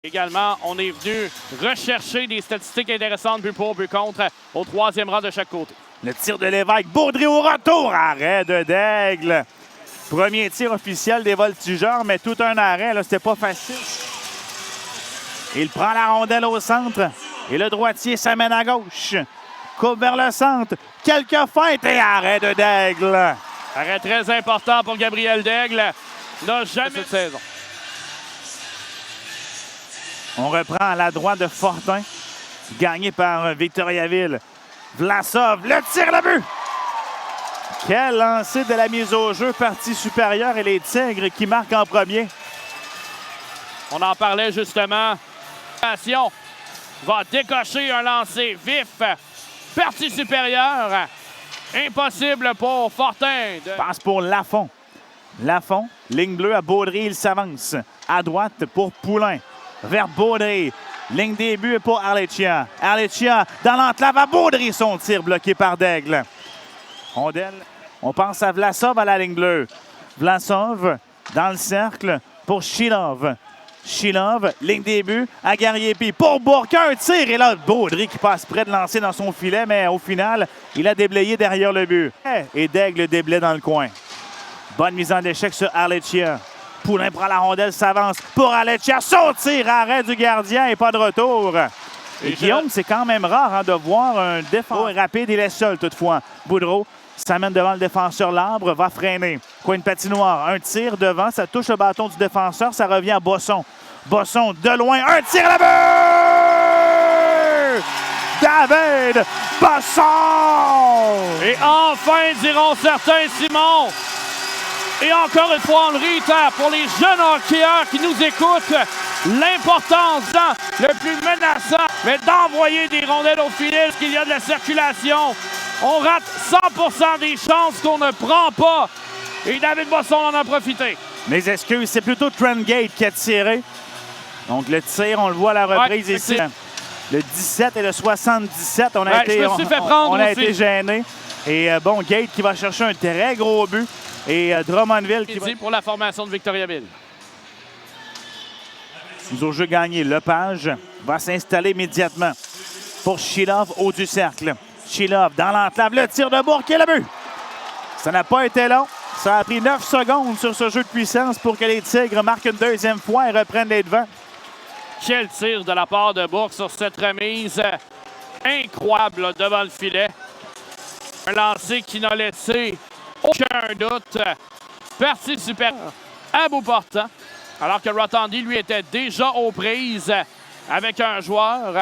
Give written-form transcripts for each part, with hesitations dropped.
Également, on est venu rechercher des statistiques intéressantes, but pour, but contre, au troisième rang de chaque côté. Le tir de Lévesque, Baudry au retour, arrêt de Daigle. Premier tir officiel des Voltigeurs, mais tout un arrêt, là, c'était pas facile. Il prend la rondelle au centre et le droitier s'amène à gauche. Coupe vers le centre, quelques feintes et arrêt de Daigle. Arrêt très important pour Gabriel Daigle. N'a jamais cette saison. On reprend à la droite de Fortin, gagné par Victoriaville. Vlasov, le tir, le but! Quel lancer de la mise au jeu, partie supérieure et les Tigres qui marquent en premier. On en parlait justement. Passion va décocher un lancer vif. Partie supérieure. Impossible pour Fortin. Passe pour Lafont. Lafont, ligne bleue à Baudry, il s'avance. À droite pour Poulain. Vers Baudry. Ligne début pour Arlecchia. Arlecchia dans l'enclave à Baudry. Son tir bloqué par Daigle. Rondelle. On pense à Vlasov à la ligne bleue. Vlasov dans le cercle pour Chilov. Chilov, ligne début à Gariepi. Pour Bourque, un tir. Et là, Baudry qui passe près de lancer dans son filet, mais au final, il a déblayé derrière le but. Et Daigle déblaye dans le coin. Bonne mise en échec sur Arlecchia. Poulain prend la rondelle, s'avance pour Arlecchia. Son tir, arrêt du gardien et pas de retour. Et Guillaume, c'est quand même rare de voir un défenseur rapide. Il est seul toutefois. Boudreau s'amène devant le défenseur. L'arbre va freiner. Coin de patinoire. Un tir devant. Ça touche le bâton du défenseur. Ça revient à Bosson. Bosson de loin. Un tir à la but! David Bosson! Et enfin, diront certains, Simon. Et encore une fois, on le réitère pour les jeunes hockeyeurs qui nous écoutent. L'importance dans le plus menaçant, mais d'envoyer des rondelles au filet parce qu'il y a de la circulation. On rate 100% des chances qu'on ne prend pas. Et David Bosson en a profité. Mes excuses, c'est plutôt Trent Gate qui a tiré. Donc le tir, on le voit à la reprise ici. Le 17 et le 77, on a été gênés. Et bon, Gate qui va chercher un très gros but. Et Drummondville qui va... pour la formation de Victoriaville. Nous au jeu gagné. Lepage va s'installer immédiatement pour Chilov haut du cercle. Chilov dans l'enclave. Le tir de Bourque et le but. Ça n'a pas été long. Ça a pris 9 secondes sur ce jeu de puissance pour que les Tigres marquent une deuxième fois et reprennent les devants. Quel tir de la part de Bourque sur cette remise. Incroyable là, devant le filet. Un lancer qui n'a laissé aucun doute. Partie supérieure à bout portant. Alors que Rotondi, lui, était déjà aux prises avec un joueur.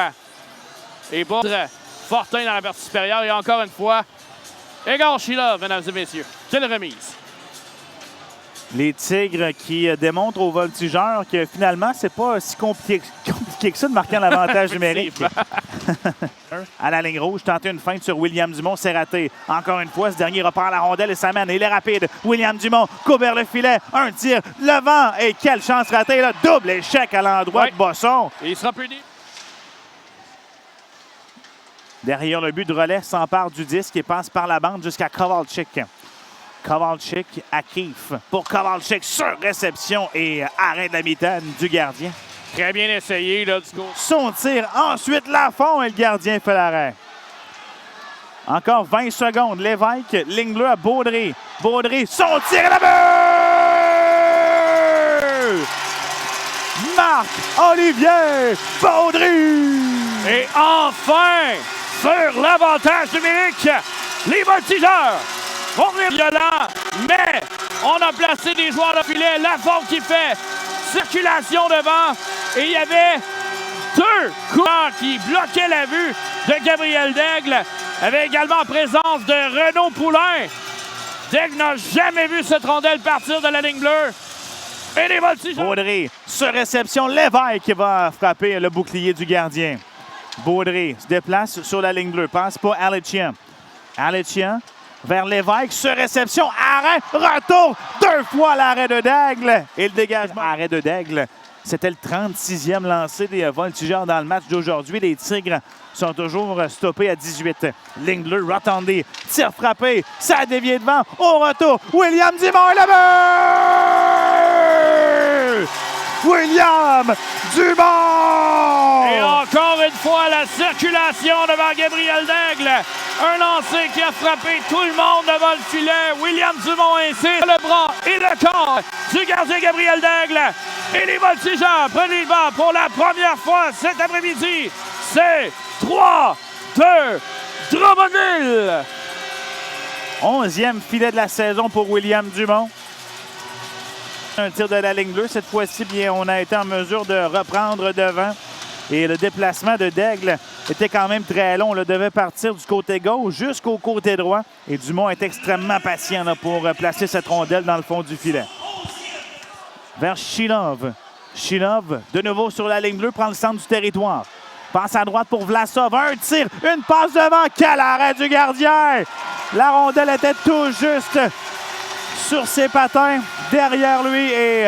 Et Fortin dans la partie supérieure. Et encore une fois, Egor Chilov, mesdames et messieurs. Quelle remise. Les Tigres qui démontrent aux Voltigeurs que finalement, c'est pas si compliqué que ça de marquer un avantage numérique. À la ligne rouge, tenter une feinte sur William Dumont, c'est raté. Encore une fois, ce dernier reprend la rondelle et s'amène. Il est rapide. William Dumont coupe vers le filet. Un tir, le vent. Et quelle chance ratée, là. Double échec à l'endroit de Bosson. Et il sera puni. Derrière le but de relais, s'empare du disque et passe par la bande jusqu'à Kowalczyk. Kowalczyk à Keefe. Pour Kowalczyk sur réception et arrêt de la mitaine du gardien. Très bien essayé, là, du coup. Son tir, ensuite Lafont et le gardien fait l'arrêt. Encore 20 secondes. Lévesque, ligne bleue à Baudry. Baudry, son tir à la but! Marc-Olivier Baudry! Et enfin, sur l'avantage numérique, les Voltigeurs vont venir violent, mais on a placé des joueurs de filet. Lafont qui fait circulation devant. Et il y avait deux coureurs qui bloquaient la vue de Gabriel Daigle. Avec également en présence de Renaud Poulain. Daigle n'a jamais vu cette rondelle partir de la ligne bleue. Et les Voltigeurs. Baudry, sur réception, Lévesque qui va frapper le bouclier du gardien. Baudry se déplace sur la ligne bleue. Passe pour Arlecchia. Arlecchia vers Lévesque, sur réception, arrêt, retour, 2 fois l'arrêt de Daigle. Et le dégagement. Arrêt de Daigle. C'était le 36e lancé des Voltigeurs dans le match d'aujourd'hui. Les Tigres sont toujours stoppés à 18. Ligne bleue, Rotondi, tir frappé, ça a dévié devant. Au retour, William Dumont et le but! William Dumont! Et encore une fois, la circulation devant Gabriel Daigle. Un lancer qui a frappé tout le monde devant le filet. William Dumont insiste le bras et le corps du gardien Gabriel Daigle. Et les voltigeurs prennent les devants pour la première fois cet après-midi. C'est 3-2 Drummondville. 11e filet de la saison pour William Dumont. Un tir de la ligne bleue. Cette fois-ci, bien, on a été en mesure de reprendre devant. Et le déplacement de Daigle était quand même très long. On devait partir du côté gauche jusqu'au côté droit. Et Dumont est extrêmement patient là, pour placer cette rondelle dans le fond du filet. Vers Chilov. Chilov, de nouveau sur la ligne bleue, prend le centre du territoire. Passe à droite pour Vlasov. Un tir, une passe devant. Quel arrêt du gardien! La rondelle était tout juste sur ses patins derrière lui et